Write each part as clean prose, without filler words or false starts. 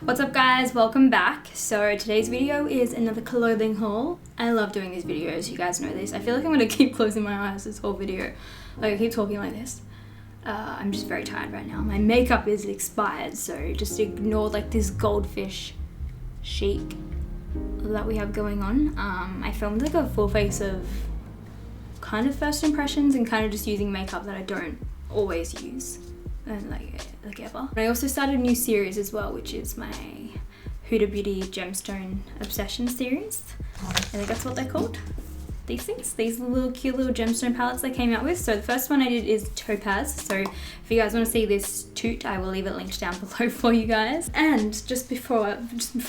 What's up guys, welcome back. So today's video is another clothing haul. I love doing these videos, you guys know this. I feel like I'm gonna keep closing my eyes this whole video. Like I keep talking like this. I'm just very tired right now. My makeup is expired, so just ignore like this goldfish chic that we have going on. I filmed like a full face of kind of first impressions and kind of just using makeup that I don't always use. And like ever. I also started a new series as well, which is my Hoodie Beauty Gemstone Obsession series. I think that's what they're called. These things, these little cute little gemstone palettes they came out with. So the first one I did is Topaz. So if you guys want to see this toot, I will leave it linked down below for you guys. And just before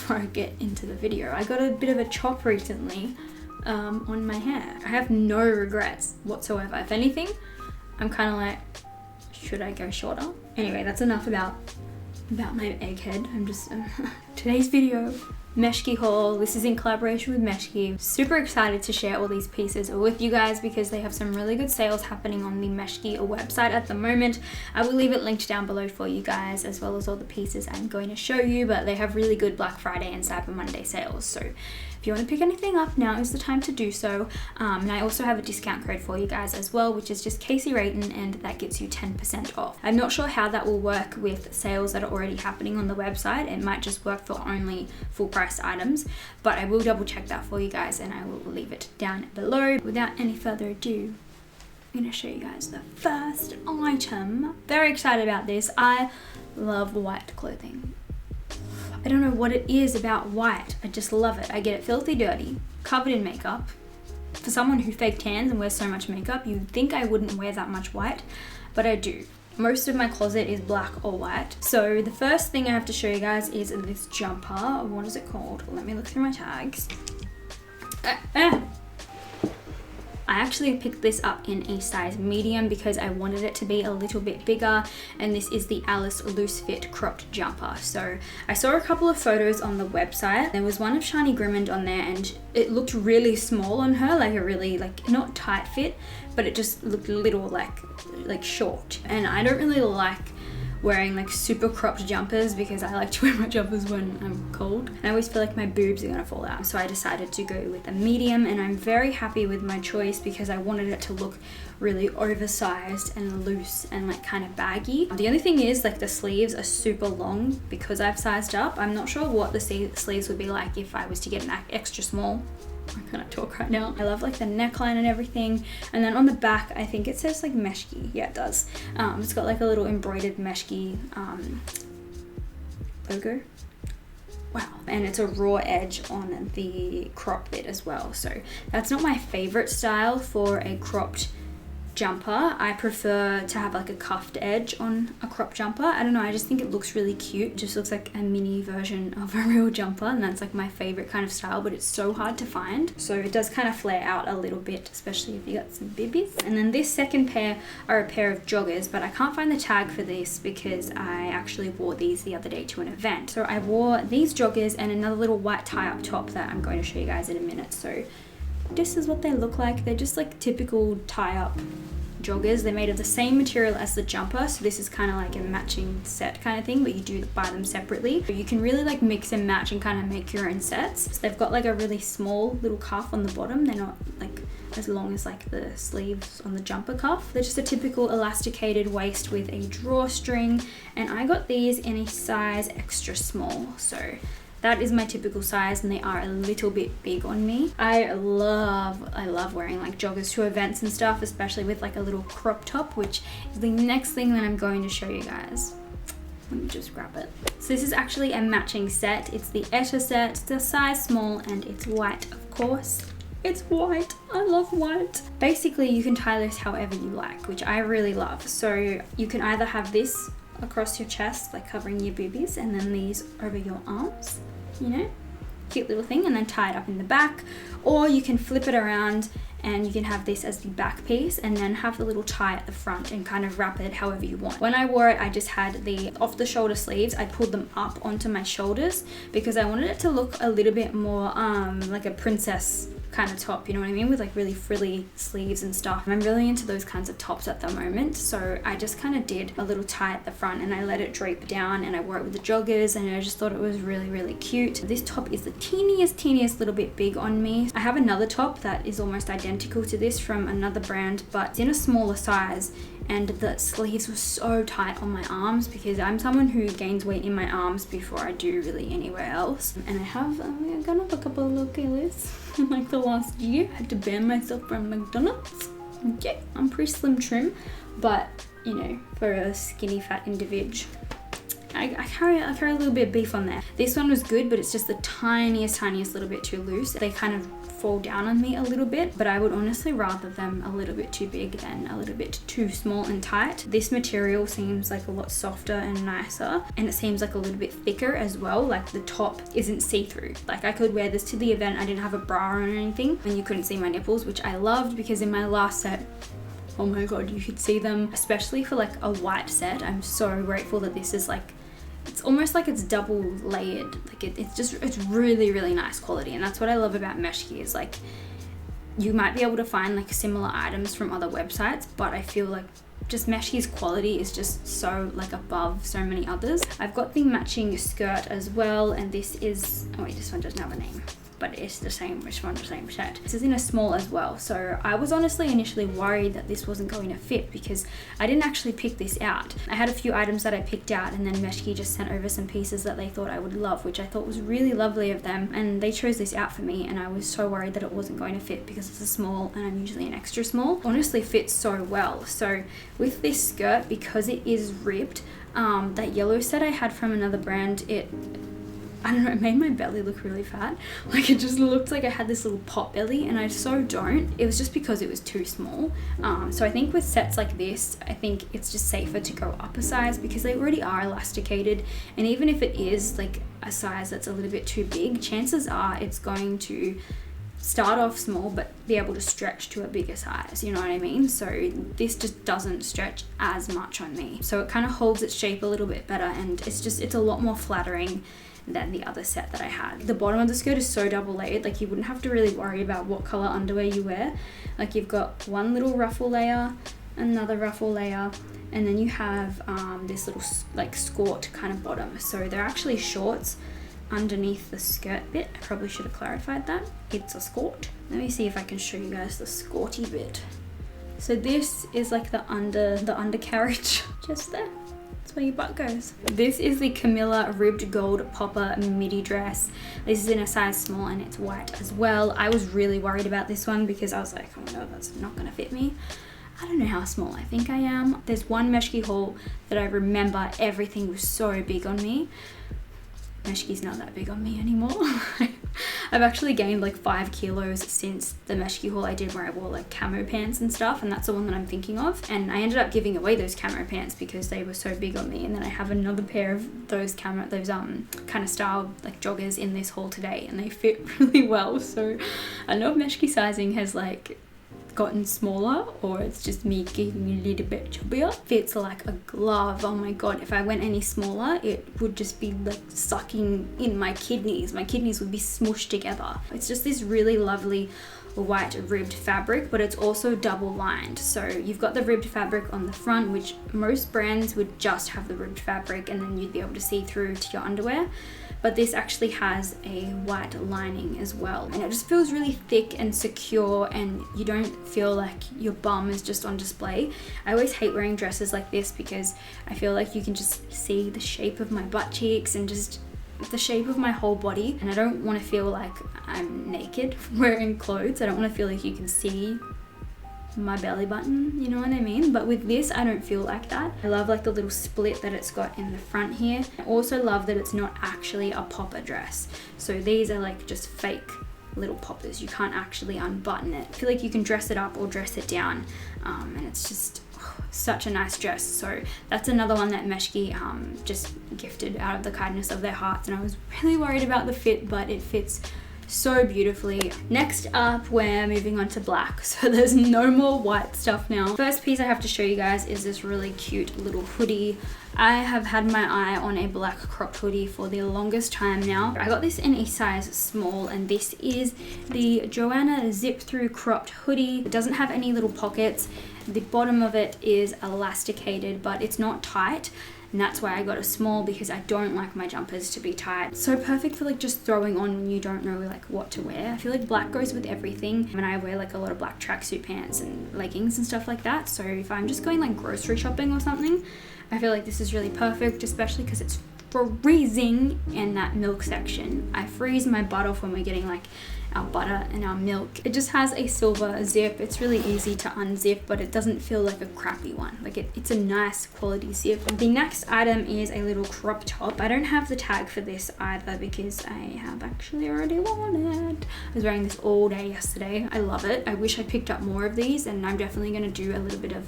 I get into the video, I got a bit of a chop recently on my hair. I have no regrets whatsoever. If anything, I'm kind of like, should I go shorter? Anyway, that's enough about my egghead. I'm just today's video, Meshki haul. This is in collaboration with Meshki. Super excited to share all these pieces with you guys because they have some really good sales happening on the Meshki website at the moment. I will leave it linked down below for you guys, as well as all the pieces I'm going to show you, but they have really good Black Friday and Cyber Monday sales. So if you want to pick anything up, now is the time to do so. And I also have a discount code for you guys as well, which is just Kasey Rayton, and that gets you 10% off. I'm not sure how that will work with sales that are already happening on the website. It might just work for only full price items, but I will double check that for you guys and I will leave it down below. Without any further ado, I'm going to show you guys the first item. Very excited about this. I love white clothing. I don't know what it is about white. I just love it. I get it filthy dirty, covered in makeup. For someone who fake tans and wears so much makeup, you'd think I wouldn't wear that much white, but I do. Most of my closet is black or white. So the first thing I have to show you guys is this jumper. What is it called? Let me look through my tags. I actually picked this up in a size medium because I wanted it to be a little bit bigger, and this is the Alice Loose Fit cropped jumper. So I saw a couple of photos on the website. There was one of Shani Grimond on there and it looked really small on her, like a really like not tight fit, but it just looked a little like short. And I don't really like wearing like super cropped jumpers because I like to wear my jumpers when I'm cold. And I always feel like my boobs are gonna fall out. So I decided to go with a medium, and I'm very happy with my choice because I wanted it to look really oversized and loose and like kind of baggy. The only thing is like the sleeves are super long because I've sized up. I'm not sure what the sleeves would be like if I was to get an extra small. I can't talk right now. I love like the neckline and everything. And then on the back, I think it says like Meshki. Yeah, it does. It's got like a little embroidered Meshki logo. Wow. And it's a raw edge on the crop bit as well. So that's not my favorite style for a cropped jumper. I prefer to have like a cuffed edge on a crop jumper. I don't know, I just think it looks really cute. It just looks like a mini version of a real jumper, and that's like my favorite kind of style, but it's so hard to find. So it does kind of flare out a little bit, especially if you got some bibbies. And then this second pair are a pair of joggers, but I can't find the tag for this because I actually wore these the other day to an event. So I wore these joggers and another little white tie-up top that I'm going to show you guys in a minute. So this is what they look like. They're just like typical tie-up joggers. They're made of the same material as the jumper, so this is kind of like a matching set kind of thing, but you do buy them separately. You can really like mix and match and kind of make your own sets. So they've got like a really small little cuff on the bottom. They're not like as long as like the sleeves on the jumper cuff. They're just a typical elasticated waist with a drawstring, and I got these in a size extra small. So that is my typical size, and they are a little bit big on me. I love wearing like joggers to events and stuff, especially with like a little crop top, which is the next thing that I'm going to show you guys. Let me just grab it. So this is actually a matching set. It's the Etta set. It's a size small and it's white, of course. It's white. I love white. Basically, you can tie this however you like, which I really love. So you can either have this across your chest, like covering your boobies, and then these over your arms, you know, cute little thing, and then tie it up in the back, or you can flip it around and you can have this as the back piece and then have the little tie at the front and kind of wrap it however you want. When I wore it, I just had the off the shoulder sleeves. I pulled them up onto my shoulders because I wanted it to look a little bit more like a princess kind of top, you know what I mean, with like really frilly sleeves and stuff. I'm really into those kinds of tops at the moment, so I just kind of did a little tie at the front and I let it drape down, and I wore it with the joggers, and I just thought it was really cute. This top is the teeniest little bit big on me. I have another top that is almost identical to this from another brand, but it's in a smaller size, and the sleeves were so tight on my arms because I'm someone who gains weight in my arms before I do really anywhere else. And I have gone up a couple of little kilos in like the last year. I had to ban myself from McDonald's. Okay, I'm pretty slim trim, but you know, for a skinny fat individual, I carry a little bit of beef on there. This one was good, but it's just the tiniest little bit too loose. They kind of fall down on me a little bit, but I would honestly rather them a little bit too big than a little bit too small and tight. This material seems like a lot softer and nicer, and it seems like a little bit thicker as well. Like the top isn't see-through. Like I could wear this to the event. I didn't have a bra on or anything, and you couldn't see my nipples, which I loved, because in my last set, oh my god, you could see them, especially for like a white set. I'm so grateful that this is like, it's almost like it's double layered. Like it's really nice quality, and that's what I love about Meshki, is like you might be able to find like similar items from other websites, but I feel like just Meshki's quality is just so like above so many others. I've got the matching skirt as well, and this is, oh wait, this one doesn't have a name, but it's the same, it's from the same set. This is in a small as well, so I was honestly initially worried that this wasn't going to fit because I didn't actually pick this out. I had a few items that I picked out, and then Meshki just sent over some pieces that they thought I would love, which I thought was really lovely of them, and they chose this out for me, and I was so worried that it wasn't going to fit because it's a small and I'm usually an extra small. Honestly fits so well. So with this skirt, because it is ribbed, that yellow set I had from another brand, I don't know, it made my belly look really fat. Like it just looked like I had this little pot belly, and I so don't. It was just because it was too small. So I think with sets like this, I think it's just safer to go up a size because they already are elasticated. And even if it is like a size that's a little bit too big, chances are it's going to start off small but be able to stretch to a bigger size, you know what I mean? So this just doesn't stretch as much on me. So it kind of holds its shape a little bit better, and it's a lot more flattering than the other set that I had. The bottom of the skirt is so double layered, like you wouldn't have to really worry about what color underwear you wear. Like you've got one little ruffle layer, another ruffle layer, and then you have this little like skirt kind of bottom. So they're actually shorts underneath the skirt bit. I probably should have clarified that. It's a skirt. Let me see if I can show you guys the skirty bit. So this is like the undercarriage just there. That's where your butt goes. This is the Camilla ribbed gold popper midi dress. This is in a size small and it's white as well. I was really worried about this one because I was like, oh no, that's not gonna fit me. I don't know how small I think I am. There's one Meshki haul that I remember everything was so big on me. Meshki's not that big on me anymore. I've actually gained like 5 kilos since the Meshki haul I did where I wore like camo pants and stuff, and that's the one that I'm thinking of. And I ended up giving away those camo pants because they were so big on me, and then I have another pair of those kind of style like joggers in this haul today, and they fit really well. So I don't know if Meshki sizing has like gotten smaller or it's just me getting a little bit chubbier. Fits like a glove. Oh my god, if I went any smaller it would just be like sucking in my kidneys. My kidneys would be smushed together. It's just this really lovely white ribbed fabric, but it's also double lined. So you've got the ribbed fabric on the front, which most brands would just have the ribbed fabric and then you'd be able to see through to your underwear. But this actually has a white lining as well, and it just feels really thick and secure, and you don't feel like your bum is just on display. I always hate wearing dresses like this because I feel like you can just see the shape of my butt cheeks and just the shape of my whole body, and I don't want to feel like I'm naked wearing clothes. I don't want to feel like you can see my belly button, you know what I mean? But with this I don't feel like that. I love like the little split that it's got in the front here. I also love that it's not actually a popper dress. So these are like just fake little poppers. You can't actually unbutton it. I feel like you can dress it up or dress it down, and it's just such a nice dress. So that's another one that Meshki just gifted out of the kindness of their hearts, and I was really worried about the fit, but it fits so beautifully. Next up, we're moving on to black. So there's no more white stuff now. First piece I have to show you guys is this really cute little hoodie. I have had my eye on a black cropped hoodie for the longest time now. I got this in a size small, and this is the Johanna zip through cropped hoodie. It doesn't have any little pockets. The bottom of it is elasticated, but it's not tight. And that's why I got a small, because I don't like my jumpers to be tight. So perfect for like just throwing on when you don't know like what to wear. I feel like black goes with everything, and I wear like a lot of black tracksuit pants and leggings and stuff like that. So if I'm just going like grocery shopping or something, I feel like this is really perfect, especially because it's freezing in that milk section. I freeze my butt off when we're getting like our butter and our milk. It just has a silver zip. It's really easy to unzip, but it doesn't feel like a crappy one. Like it's a nice quality zip. The next item is a little crop top. I don't have the tag for this either because I have actually already worn it. I was wearing this all day yesterday. I love it. I wish I picked up more of these, and I'm definitely going to do a little bit of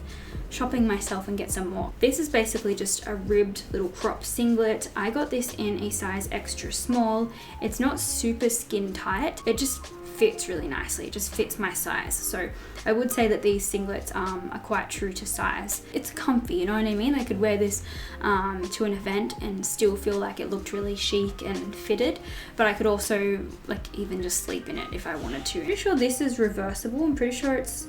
shopping myself and get some more. This is basically just a ribbed little crop singlet. I got this in a size extra small. It's not super skin tight. It just fits really nicely. It just fits my size. So I would say that these singlets are quite true to size. It's comfy, you know what I mean? I could wear this to an event and still feel like it looked really chic and fitted, but I could also like even just sleep in it if I wanted to. Pretty sure this is reversible. I'm pretty sure it's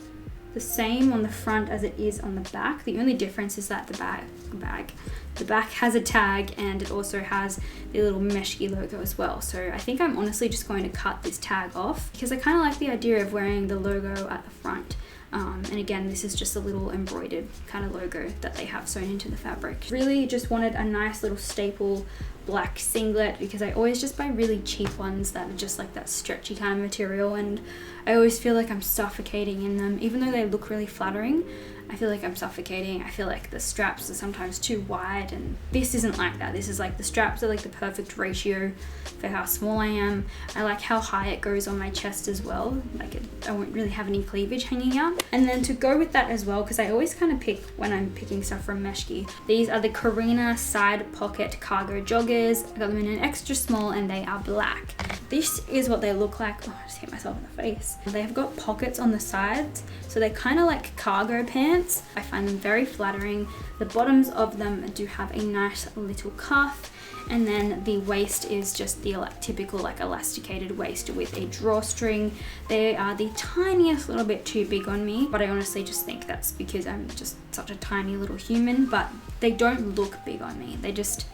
the same on the front as it is on the back. The only difference is that the back has a tag, and it also has the little Meshki logo as well. So I think I'm honestly just going to cut this tag off because I kind of like the idea of wearing the logo at the front. And again, this is just a little embroidered kind of logo that they have sewn into the fabric. Really just wanted a nice little staple black singlet because I always just buy really cheap ones that are just like that stretchy kind of material, and I always feel like I'm suffocating in them. Even though they look really flattering, I feel like I'm suffocating. I feel like the straps are sometimes too wide, and this isn't like that. This is like the straps are like the perfect ratio for how small I am. I like how high it goes on my chest as well. Like I won't really have any cleavage hanging out. And then to go with that as well, because I always kind of pick when I'm picking stuff from Meshki, these are the Kaarina side pocket cargo joggers. I got them in an extra small, and they are black. This is what they look like. Oh, I just hit myself in the face. They have got pockets on the sides, so they're kind of like cargo pants. I find them very flattering. The bottoms of them do have a nice little cuff, and then the waist is just the typical like elasticated waist with a drawstring. They are the tiniest little bit too big on me, but I honestly just think that's because I'm just such a tiny little human, but they don't look big on me. They're just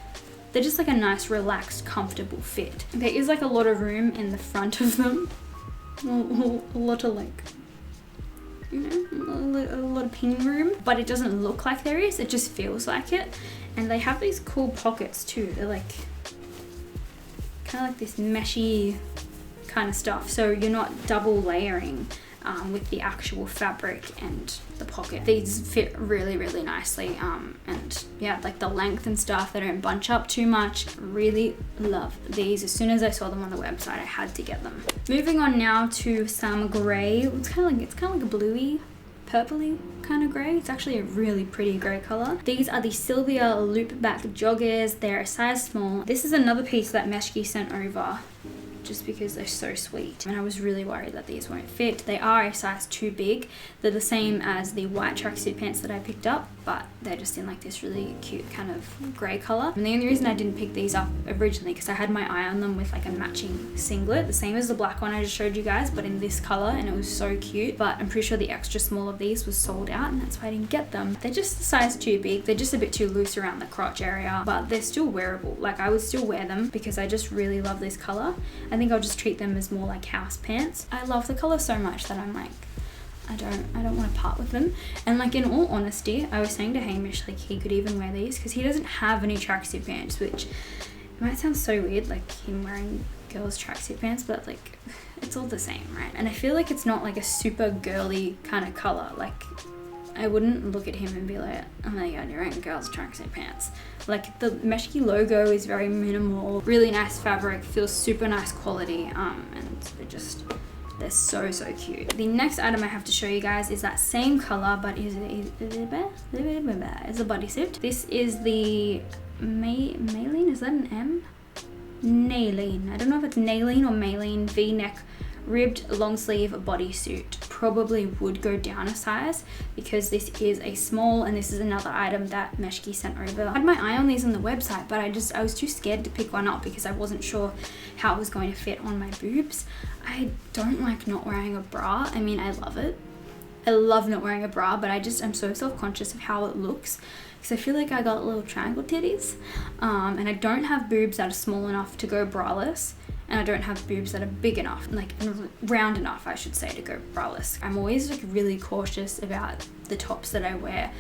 like a nice, relaxed, comfortable fit. There is like a lot of room in the front of them. A lot of like, you know, a lot of pin room, but it doesn't look like there is. It just feels like it. And they have these cool pockets too. They're like, kind of like this meshy kind of stuff. So you're not double layering with the actual fabric and the pocket. These fit really, really nicely. And yeah, like the length and stuff, they don't bunch up too much. Really love these. As soon as I saw them on the website, I had to get them. Moving on now to some gray. It's kind of like a bluey, purpley kind of gray. It's actually a really pretty gray color. These are the Sylvia Loopback joggers. They're a size small. This is another piece that Meshki sent over just because they're so sweet, and I was really worried that these won't fit. They are a size too big. They're the same as the white tracksuit pants that I picked up, but they're just in like this really cute kind of grey colour. And the only reason I didn't pick these up originally because I had my eye on them with like a matching singlet, the same as the black one I just showed you guys, but in this colour, and it was so cute. But I'm pretty sure the extra small of these was sold out, and that's why I didn't get them. They're just a size too big. They're just a bit too loose around the crotch area, but they're still wearable. Like I would still wear them because I just really love this colour. I think I'll just treat them as more like house pants. I love the colour so much that I'm like, I don't want to part with them. And like in all honesty, I was saying to Hamish like he could even wear these because he doesn't have any tracksuit pants, which it might sound so weird like him wearing girls tracksuit pants, but like it's all the same, right? And I feel like it's not like a super girly kind of colour. Like I wouldn't look at him and be like, oh my god, you're wearing girls tracksuit pants. Like the Meshki logo is very minimal, really nice fabric, feels super nice quality, and they're so cute. The next item I have to show you guys is that same color, but is a bodysuit. This is the Melene, is that an M? Naline. I don't know if it's Naline or Maline V-neck ribbed long sleeve bodysuit. Probably would go down a size because this is a small, and this is another item that Meshki sent over. I had my eye on these on the website, but I was too scared to pick one up because I wasn't sure how it was going to fit on my boobs. I don't like not wearing a bra. I mean, I love it. I love not wearing a bra, but I'm so self-conscious of how it looks because I feel like I got little triangle titties, and I don't have boobs that are small enough to go braless, and I don't have boobs that are big enough, like round enough, I should say, to go braless. I'm always like really cautious about the tops that I wear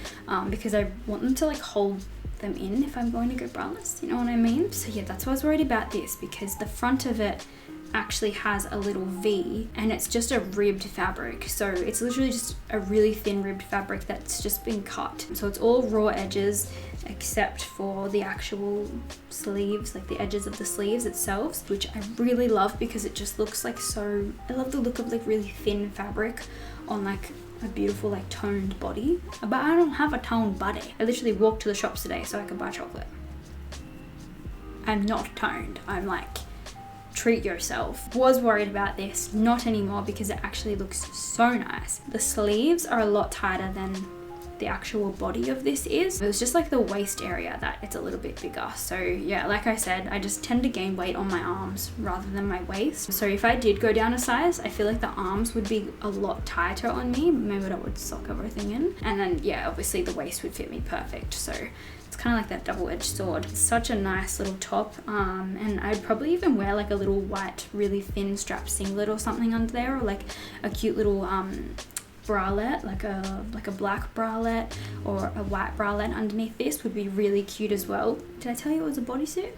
because I want them to like hold them in if I'm going to go braless, you know what I mean? So yeah, that's why I was worried about this, because the front of it actually has a little V and it's just a ribbed fabric. So it's literally just a really thin ribbed fabric that's just been cut. So it's all raw edges except for the actual sleeves, like the edges of the sleeves itself, which I really love because it just looks like so, I love the look of like really thin fabric on like a beautiful like toned body. But I don't have a toned body. I literally walked to the shops today so I could buy chocolate. I'm not toned. I'm like, treat yourself. Was worried about this, not anymore, because it actually looks so nice. The sleeves are a lot tighter than the actual body of this is. It was just like the waist area that it's a little bit bigger. So yeah, like I said, I just tend to gain weight on my arms rather than my waist. So if I did go down a size, I feel like the arms would be a lot tighter on me. Maybe that would sock everything in. And then yeah, obviously the waist would fit me perfect. So it's kind of like that double-edged sword. It's such a nice little top, and I'd probably even wear like a little white really thin strap singlet or something under there, or like a cute little bralette, like a black bralette or a white bralette underneath this would be really cute as well. Did I tell you it was a bodysuit?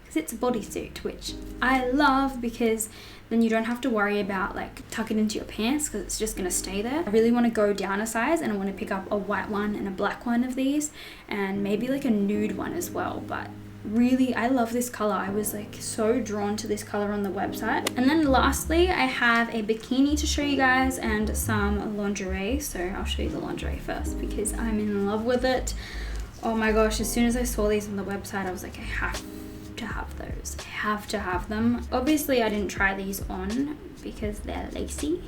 Because it's a bodysuit, which I love, because then you don't have to worry about like tucking into your pants because it's just gonna stay there. I really want to go down a size and I want to pick up a white one and a black one of these, and maybe like a nude one as well. But really, I love this color. I was like so drawn to this color on the website. And then lastly, I have a bikini to show you guys and some lingerie. So I'll show you the lingerie first because I'm in love with it. Oh my gosh, as soon as I saw these on the website, I was like, I have to have those. I have to have them. Obviously, I didn't try these on because they're lacy,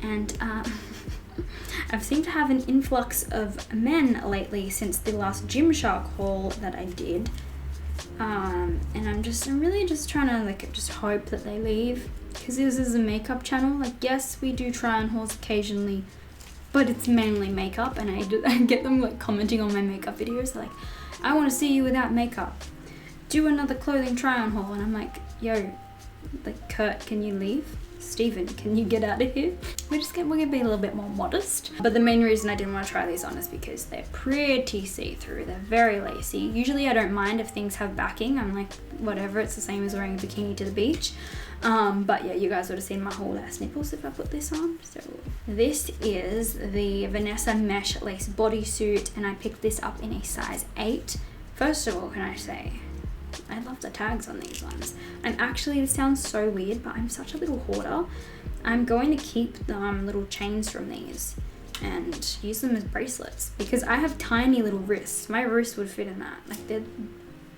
and I've seemed to have an influx of men lately since the last Gymshark haul that I did. And I'm really just trying to like just hope that they leave, because this is a makeup channel. Like, yes, we do try on hauls occasionally, but it's mainly makeup, and I get them like commenting on my makeup videos like, I want to see you without makeup, do another clothing try on haul, and I'm like, yo, like, Kurt, can you leave? Steven, can you get out of here? We're gonna be a little bit more modest. But the main reason I didn't want to try these on is because they're pretty see-through. They're very lacy. Usually I don't mind if things have backing. I'm like, whatever, it's the same as wearing a bikini to the beach. But yeah, you guys would have seen my whole ass nipples if I put this on. So this is the Vanessa mesh lace bodysuit, and I picked this up in a size 8. First of all, can I say, I love the tags on these ones. I'm actually, this sounds so weird, but I'm such a little hoarder. I'm going to keep the little chains from these and use them as bracelets, because I have tiny little wrists. My wrist would fit in that. Like, they're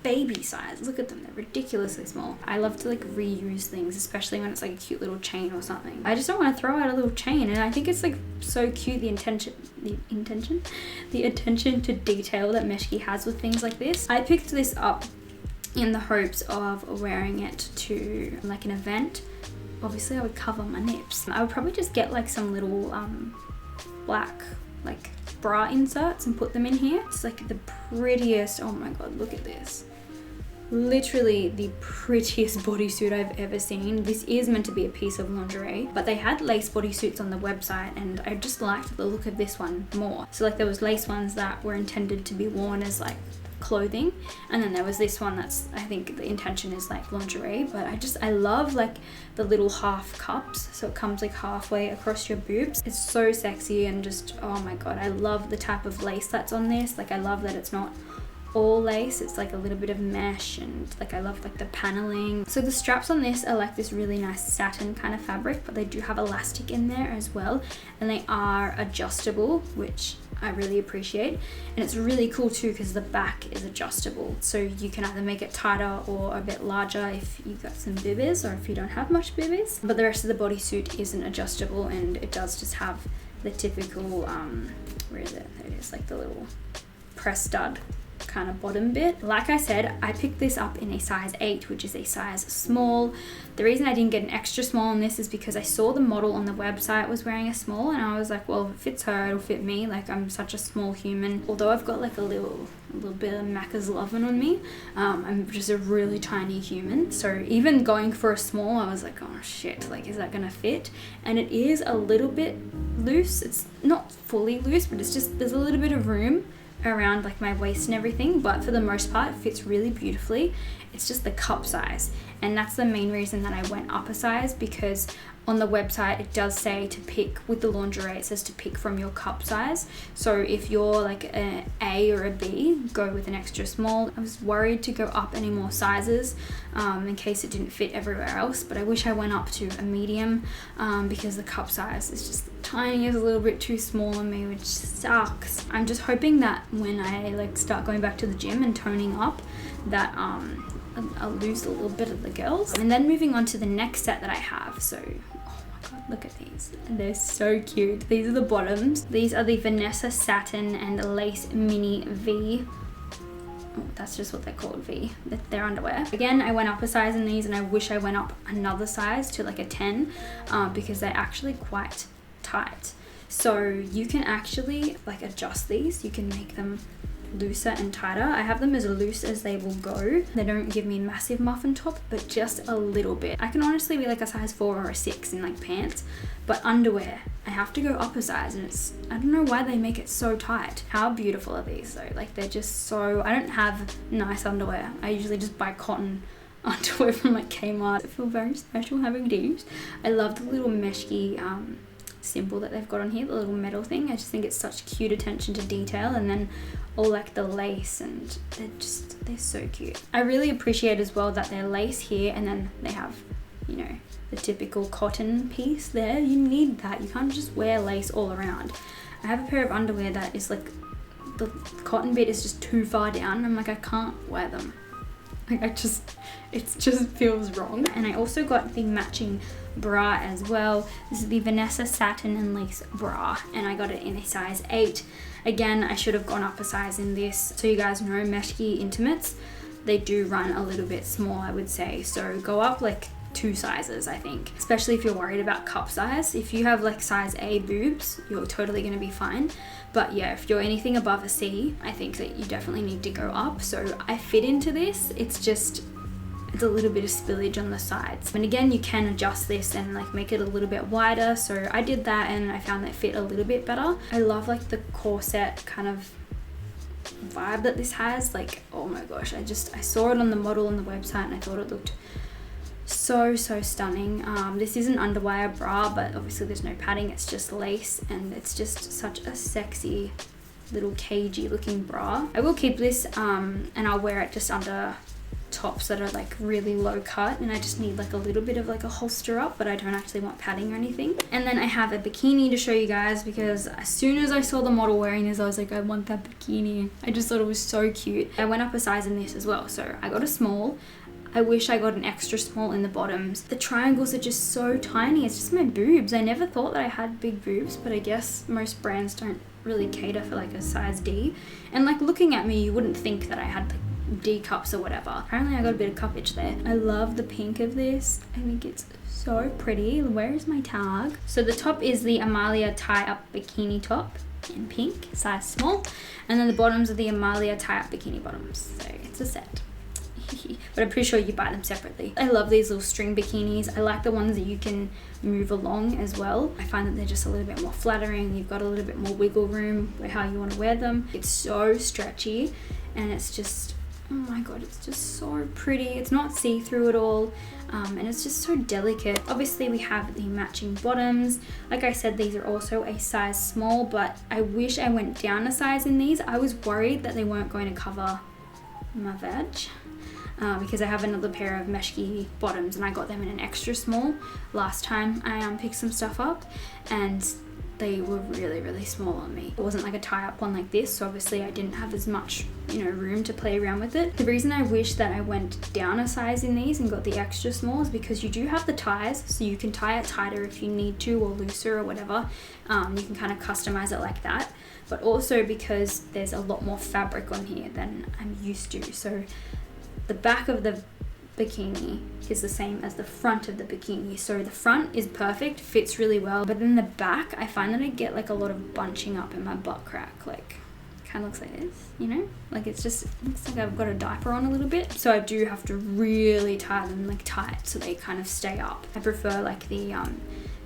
baby size. Look at them, they're ridiculously small. I love to like reuse things, especially when it's like a cute little chain or something. I just don't want to throw out a little chain, and I think it's like so cute, the attention to detail that Meshki has with things like this. I picked this up in the hopes of wearing it to like an event. Obviously I would cover my nips. I would probably just get like some little black like bra inserts and put them in here. It's like the prettiest, oh my god, look at this. Literally the prettiest bodysuit I've ever seen. This is meant to be a piece of lingerie, but they had lace bodysuits on the website, and I just liked the look of this one more. So like there was lace ones that were intended to be worn as like clothing, and then there was this one that's, I think the intention is like lingerie. But I love like the little half cups, so it comes like halfway across your boobs. It's so sexy, and just, oh my god, I love the type of lace that's on this. Like, I love that it's not all lace, it's like a little bit of mesh, and like I love like the paneling. So the straps on this are like this really nice satin kind of fabric, but they do have elastic in there as well, and they are adjustable, which I really appreciate. And it's really cool too because the back is adjustable, so you can either make it tighter or a bit larger if you got some boobies or if you don't have much boobies. But the rest of the bodysuit isn't adjustable, and it does just have the typical where is it? There it is, like the little press stud kind of bottom bit. Like I said, I picked this up in a size 8, which is a size small. The reason I didn't get an extra small on this is because I saw the model on the website was wearing a small, and I was like, well, if it fits her, it'll fit me. Like, I'm such a small human. Although I've got like a little bit of Macca's loving on me, I'm just a really tiny human. So even going for a small, I was like, oh shit, like, is that gonna fit? And it is a little bit loose. It's not fully loose, but it's just, there's a little bit of room around like my waist and everything, but for the most part it fits really beautifully. It's just the cup size, and that's the main reason that I went up a size, because on the website it does say to pick, with the lingerie it says to pick from your cup size. So if you're like an A or a B, go with an extra small. I was worried to go up any more sizes in case it didn't fit everywhere else, but I wish I went up to a medium because the cup size is just tiny, is a little bit too small on me, which sucks. I'm just hoping that when I like start going back to the gym and toning up, that I'll lose a little bit of the girls. And then moving on to the next set that I have. So, oh my god, look at these. They're so cute. These are the bottoms. These are the Vanessa Satin and Lace Mini V. Oh, that's just what they're called, V. They're underwear. Again, I went up a size in these, and I wish I went up another size to like a 10 because they're actually quite tight. So you can actually like adjust these. You can make them looser and tighter. I have them as loose as they will go. They don't give me massive muffin top, but just a little bit. I can honestly be like a size 4 or a 6 in like pants, but underwear, I have to go up a size, and it's, I don't know why they make it so tight. How beautiful are these though? Like, they're just so, I don't have nice underwear. I usually just buy cotton underwear from like Kmart. I feel very special having these. I love the little Meshki symbol that they've got on here, the little metal thing. I just think it's such cute attention to detail, and then all like the lace, and they're so cute. I really appreciate as well that they're lace here, and then they have, you know, the typical cotton piece there. You need that. You can't just wear lace all around. I have a pair of underwear that is like, the cotton bit is just too far down. I'm like, I can't wear them. Like, it just feels wrong. And I also got the matching bra as well. This is the Vanessa Satin and Lace bra, and I got it in a size 8. Again, I should have gone up a size in this. So you guys know Meshki intimates, they do run a little bit small, I would say. So go up like 2 sizes, I think, especially if you're worried about cup size. If you have like size A boobs, you're totally gonna be fine. But yeah, if you're anything above a C, I think that you definitely need to go up. So I fit into this. It's a little bit of spillage on the sides. And again, you can adjust this and like make it a little bit wider. So I did that, and I found that fit a little bit better. I love like the corset kind of vibe that this has. Like, oh my gosh, I saw it on the model on the website, and I thought it looked so stunning. This is an underwire bra, but obviously there's no padding, it's just lace, and it's just such a sexy little cagey looking bra. I will keep this and I'll wear it just under tops that are like really low cut, and I just need like a little bit of like a holster up, but I don't actually want padding or anything. And then I have a bikini to show you guys, because as soon as I saw the model wearing this, I was like, I want that bikini. I just thought it was so cute. I went up a size in this as well, so I got a small. I wish I got an extra small in the bottoms. The triangles are just so tiny. It's just my boobs. I never thought that I had big boobs, but I guess most brands don't really cater for like a size D. And like, looking at me, you wouldn't think that I had like D cups or whatever. Apparently I got a bit of cuppage there. I love the pink of this. I think it's so pretty. Where is my tag? So the top is the Amalia tie-up bikini top in pink, size small. And then the bottoms are the Amalia tie-up bikini bottoms. So it's a set. But I'm pretty sure you buy them separately. I love these little string bikinis. I like the ones that you can move along as well. I find that they're just a little bit more flattering. You've got a little bit more wiggle room with how you want to wear them. It's so stretchy, and it's just, oh my god, it's just so pretty. It's not see-through at all, and it's just so delicate. Obviously we have the matching bottoms. Like I said, these are also a size small, but I wish I went down a size in these. I was worried that they weren't going to cover my veg. Because I have another pair of Meshki bottoms, and I got them in an extra small last time I picked some stuff up, and they were really small on me. It wasn't like a tie-up one like this, so obviously I didn't have as much, you know, room to play around with it. The reason I wish that I went down a size in these and got the extra small is because you do have the ties, so you can tie it tighter if you need to, or looser or whatever. You can kind of customize it like that, but also because there's a lot more fabric on here than I'm used to. So the back of the bikini is the same as the front of the bikini, so the front is perfect, fits really well, but then the back I find that I get like a lot of bunching up in my butt crack, like kind of looks like this, you know, like it's just, it looks like I've got a diaper on a little bit, so I do have to really tie them like tight so they kind of stay up. I prefer like the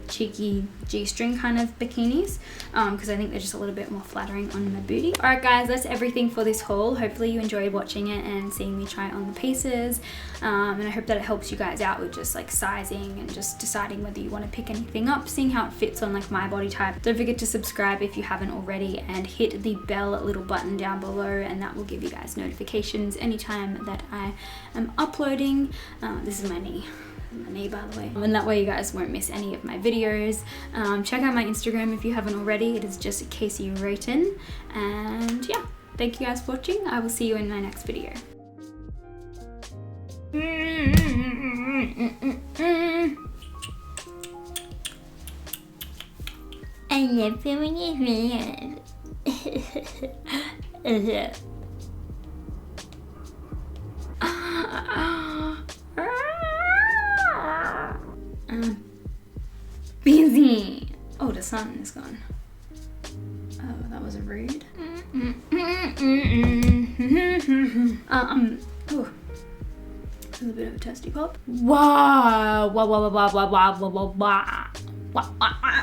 cheeky G-string kind of bikinis because I think they're just a little bit more flattering on my booty. Alright guys, that's everything for this haul. Hopefully you enjoyed watching it and seeing me try on the pieces, and I hope that it helps you guys out with just like sizing and just deciding whether you want to pick anything up, seeing how it fits on like my body type. Don't forget to subscribe if you haven't already, and hit the bell little button down below, and that will give you guys notifications anytime that I am uploading. This is my knee, by the way, and that way you guys won't miss any of my videos. Check out my Instagram if you haven't already. It is just Kasey Rayton, and yeah, thank you guys for watching. I will see you in my next video. I love filming these videos. Busy. Oh, the sun is gone. Oh, that was rude. Oh, a little bit of a testy pop. Wow.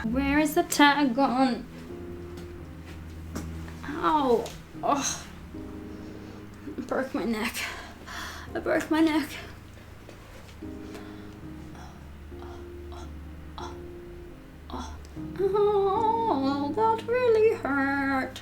Where is the tag gone? Ow. Oh. I broke my neck. I broke my neck. Oh, that really hurt.